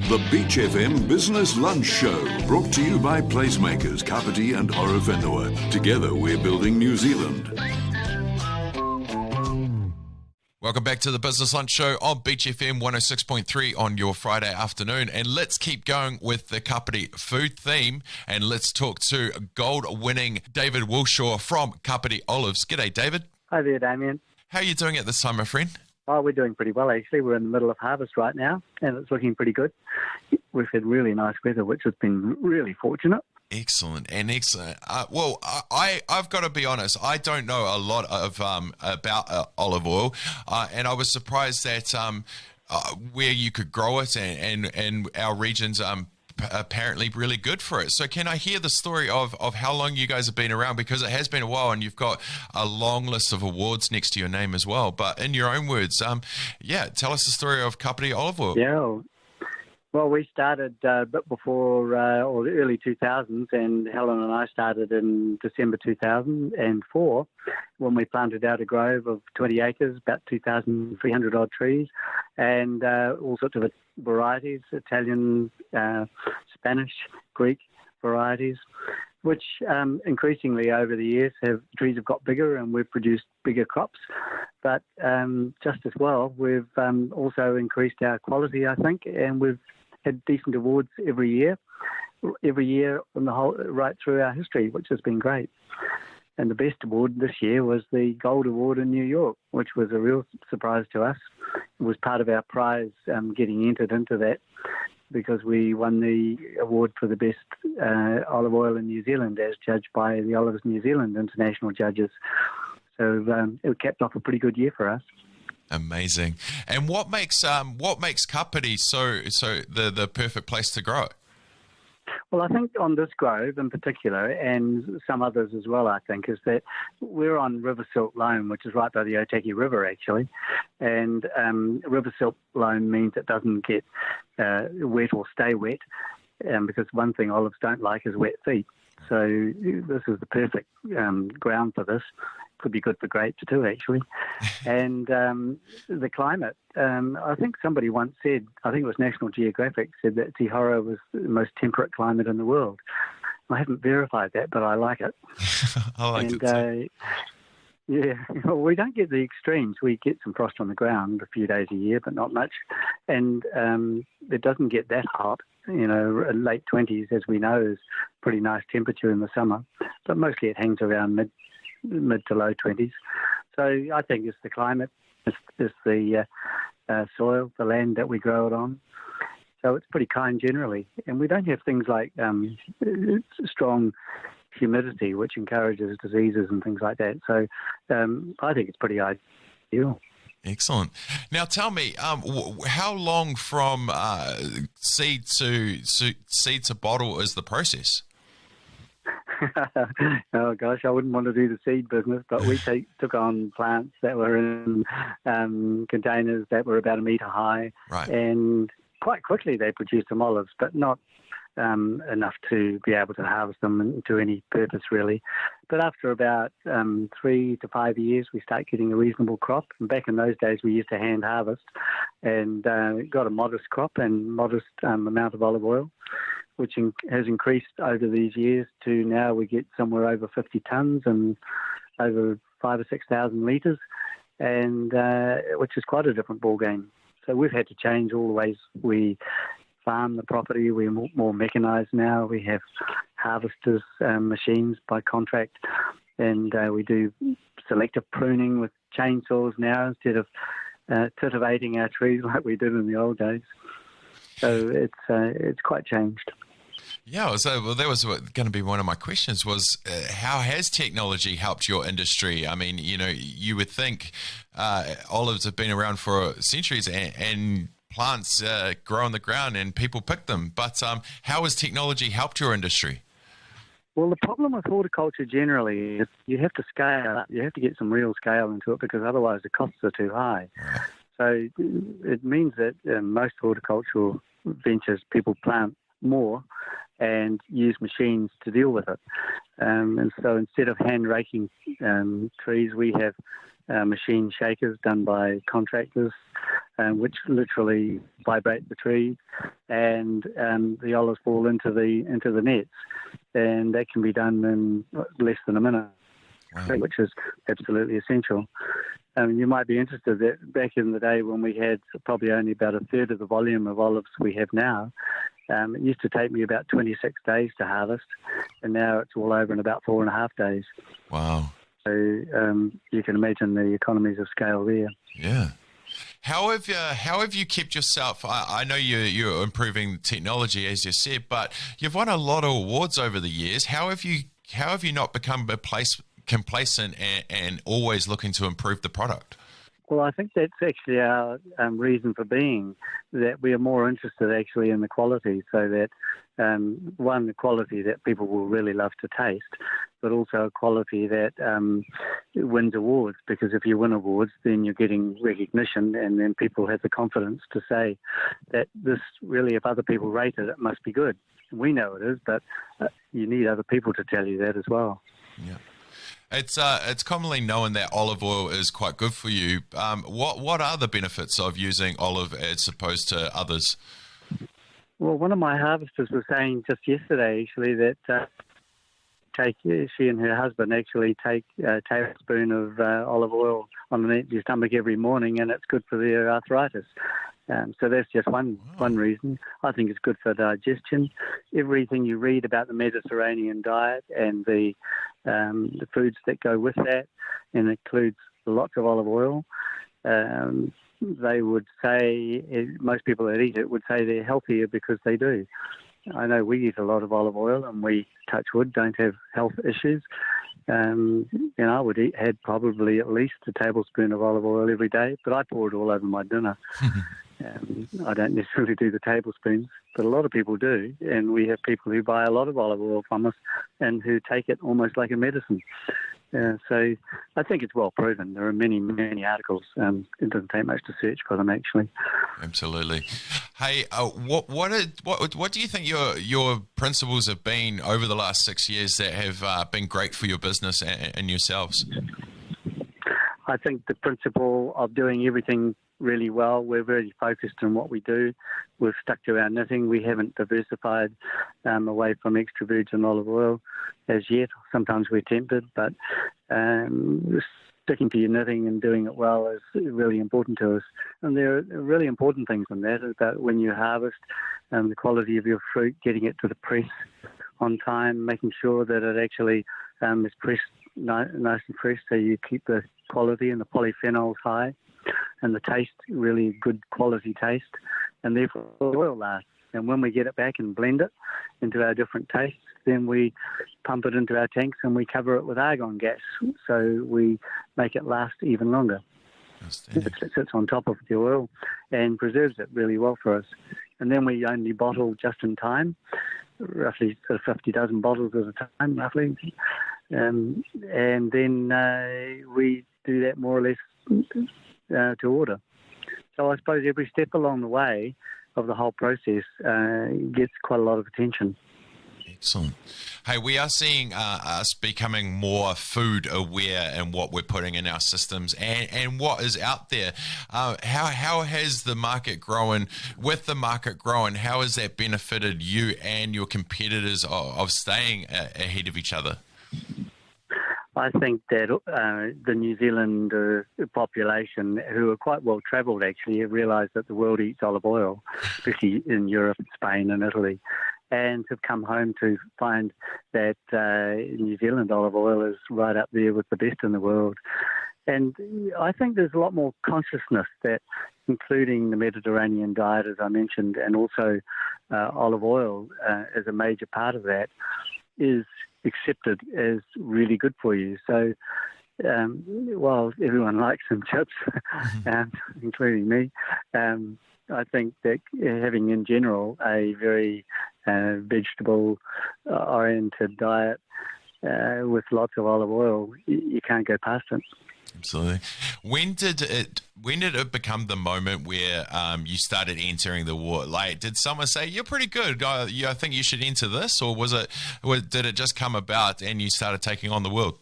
The Beach FM Business Lunch Show, brought to you by PlaceMakers Kapiti and Horowhenua. Together we're building New Zealand. Welcome back to the Business Lunch Show on Beach FM 106.3 on your Friday afternoon. And let's keep going with the Kapiti food theme. And let's talk to gold-winning David Walshaw from Kapiti Olives. G'day, David. Hi there, Damian. How are you doing at this time, my friend? Oh, we're doing pretty well, actually. We're in the middle of harvest right now, and it's looking pretty good. We've had really nice weather, which has been really fortunate. Excellent. I've got to be honest. I don't know a lot of about olive oil, and I was surprised that where you could grow it, and our regions apparently really good for it. So can I hear the story of how long you guys have been around? Because it has been a while, and you've got a long list of awards next to your name as well. But in your own words, tell us the story of Kapiti olive oil. Yeah. Well, we started a bit before or the early 2000s, and Helen and I started in December 2004 when we planted out a grove of 20 acres, about 2,300 odd trees, and all sorts of varieties, Italian, Spanish, Greek varieties, which increasingly over the years trees have got bigger and we've produced bigger crops. But just as well, we've also increased our quality, I think, and we've had decent awards every year on the whole, right through our history, which has been great. And the best award this year was the Gold Award in New York, which was a real surprise to us. It was part of our prize getting entered into that, because we won the award for the best olive oil in New Zealand as judged by the Olives New Zealand international judges. So it capped off a pretty good year for us. Amazing. And what makes Kapiti so the perfect place to grow it? Well, I think on this grove in particular, and some others as well, I think, is that we're on river silt loam, which is right by the Otaki River, actually. And river silt loam means it doesn't get wet or stay wet, because one thing olives don't like is wet feet. So this is the perfect ground for this. Could be good for grapes too, actually. And the climate, I think somebody once said, I think it was National Geographic, said that Te Horo was the most temperate climate in the world. I haven't verified that, but I like it. I like it too. Yeah, well, we don't get the extremes. We get some frost on the ground a few days a year, but not much. And it doesn't get that hot. Late 20s, as we know, is pretty nice temperature in the summer. But mostly it hangs around mid to low 20s. So I think it's the climate, it's the soil, the land that we grow it on. So it's pretty kind generally. And we don't have things like strong humidity, which encourages diseases and things like that. So I think it's pretty ideal. Excellent. Now tell me, how long from seed to bottle is the process? Oh gosh, I wouldn't want to do the seed business, but we took on plants that were in containers that were about a metre high, right. And quite quickly they produced some olives, but not enough to be able to harvest them to any purpose really. But after about 3 to 5 years, we start getting a reasonable crop. And back in those days, we used to hand harvest and got a modest crop and modest amount of olive oil, which has increased over these years to now we get somewhere over 50 tonnes and over 5,000 or 6,000 litres, and which is quite a different ball game. So we've had to change all the ways we farm the property. We're more mechanised now. We have harvesters, machines by contract, and we do selective pruning with chainsaws now instead of titivating our trees like we did in the old days. So it's quite changed. Yeah, so that was going to be one of my questions was how has technology helped your industry? I mean, you would think olives have been around for centuries and plants grow on the ground and people pick them. But how has technology helped your industry? Well, the problem with horticulture generally is you have to scale up. You have to get some real scale into it because otherwise the costs are too high. Right. So it means that most horticultural ventures, people plant more and use machines to deal with it. And so instead of hand raking trees, we have machine shakers done by contractors, which literally vibrate the tree, and the olives fall into the nets, and that can be done in less than a minute. Wow. Which is absolutely essential. You might be interested that back in the day when we had probably only about a third of the volume of olives we have now, it used to take me about 26 days to harvest, and now it's all over in about 4.5 days. Wow. So you can imagine the economies of scale there. Yeah. How have you kept yourself? I know you're improving technology, as you said, but you've won a lot of awards over the years. How have you not become complacent and always looking to improve the product? Well, I think that's actually our reason for being, that we are more interested actually in the quality, so that one, the quality that people will really love to taste, but also a quality that wins awards, because if you win awards, then you're getting recognition, and then people have the confidence to say that this really, if other people rate it, it must be good. We know it is, but you need other people to tell you that as well. Yeah. It's commonly known that olive oil is quite good for you. What are the benefits of using olive as opposed to others? Well, one of my harvesters was saying just yesterday, actually, that she and her husband actually take a tablespoon of olive oil on an empty stomach every morning, and it's good for their arthritis. So that's just one reason. I think it's good for digestion. Everything you read about the Mediterranean diet and the foods that go with that, and it includes lots of olive oil, they would say, most people that eat it would say they're healthier because they do. I know we eat a lot of olive oil, and we, touch wood, don't have health issues. I would had probably at least a tablespoon of olive oil every day, but I pour it all over my dinner. I don't necessarily do the tablespoons, but a lot of people do, and we have people who buy a lot of olive oil from us and who take it almost like a medicine. So I think it's well proven. There are many, many articles. It doesn't take much to search for them, actually. Absolutely. Hey, what do you think your principles have been over the last 6 years that have been great for your business and yourselves? I think the principle of doing everything really well. We're very focused on what we do. We've stuck to our knitting. We haven't diversified away from extra virgin olive oil as yet. Sometimes we're tempted, but sticking to your knitting and doing it well is really important to us. And there are really important things in that, about when you harvest, the quality of your fruit, getting it to the press on time, making sure that it actually is pressed nice and fresh, so you keep the quality and the polyphenols high, and the taste, really good quality taste, and therefore the oil lasts. And when we get it back and blend it into our different tastes, then we pump it into our tanks and we cover it with argon gas, so we make it last even longer. It sits on top of the oil and preserves it really well for us. And then we only bottle just in time, roughly 50 dozen bottles at a time, roughly. And then we do that more or less to order. So I suppose every step along the way of the whole process gets quite a lot of attention. Excellent. Hey, we are seeing us becoming more food aware in what we're putting in our systems and what is out there. How has the market grown? With the market growing, how has that benefited you and your competitors of staying ahead of each other? I think that the New Zealand population, who are quite well travelled actually, have realised that the world eats olive oil, especially in Europe, Spain and Italy, and have come home to find that New Zealand olive oil is right up there with the best in the world. And I think there's a lot more consciousness that, including the Mediterranean diet, as I mentioned, and also olive oil as a major part of that, is accepted as really good for you. So while everyone likes some chips, including me, I think that having in general a very vegetable-oriented diet with lots of olive oil, you can't go past it. Absolutely. When did it become the moment where you started entering the war? Like, did someone say, you're pretty good, I think you should enter this? Or did it just come about and you started taking on the world?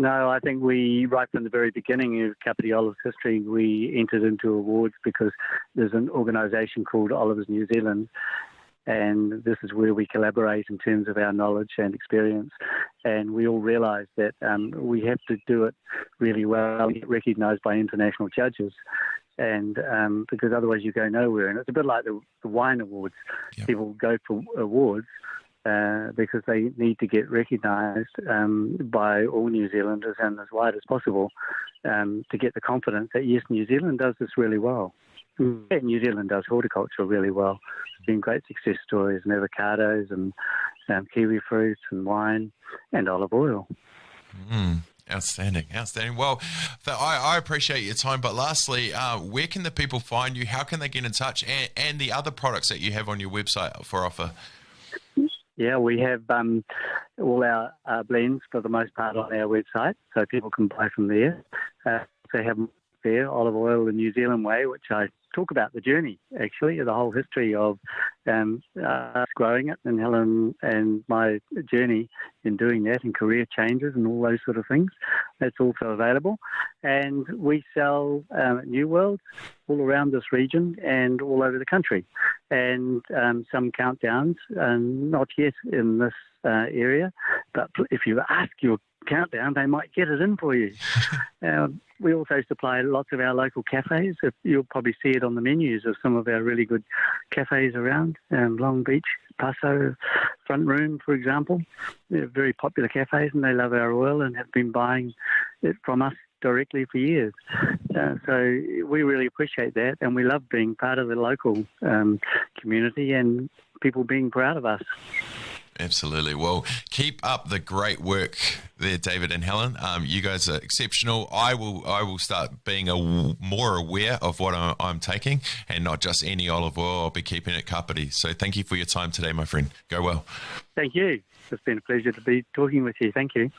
No, I think we, right from the very beginning of Kapiti Olives history, we entered into awards because there's an organisation called Olives New Zealand, and this is where we collaborate in terms of our knowledge and experience. And we all realise that we have to do it really well, get recognised by international judges, and because otherwise you go nowhere. And it's a bit like the wine awards. Yep. People go for awards because they need to get recognised by all New Zealanders and as wide as possible to get the confidence that, yes, New Zealand does this really well. And New Zealand does horticulture really well. There's been great success stories in avocados and kiwi fruits and wine and olive oil. Outstanding. Well, I appreciate your time. But lastly, where can the people find you? How can they get in touch? And the other products that you have on your website for offer? Yeah, we have all our blends for the most part on our website, so people can buy from there. They have there olive oil the New Zealand way, which I talk about the journey, actually, the whole history of us growing it, and Helen and my journey in doing that, and career changes and all those sort of things. That's also available. And we sell New Worlds all around this region and all over the country. And some countdowns, not yet in this area, but if you ask your countdown, they might get it in for you. We also supply lots of our local cafes. You'll probably see it on the menus of some of our really good cafes around Long Beach, Paso, Front Room, for example. They're very popular cafes, and they love our oil and have been buying it from us directly for years. So we really appreciate that, and we love being part of the local community and people being proud of us. Absolutely. Well, keep up the great work there, David and Helen. You guys are exceptional. I will start being more aware of what I'm taking, and not just any olive oil. I'll be keeping it Kapiti. So thank you for your time today, my friend. Go well. Thank you. It's been a pleasure to be talking with you. Thank you.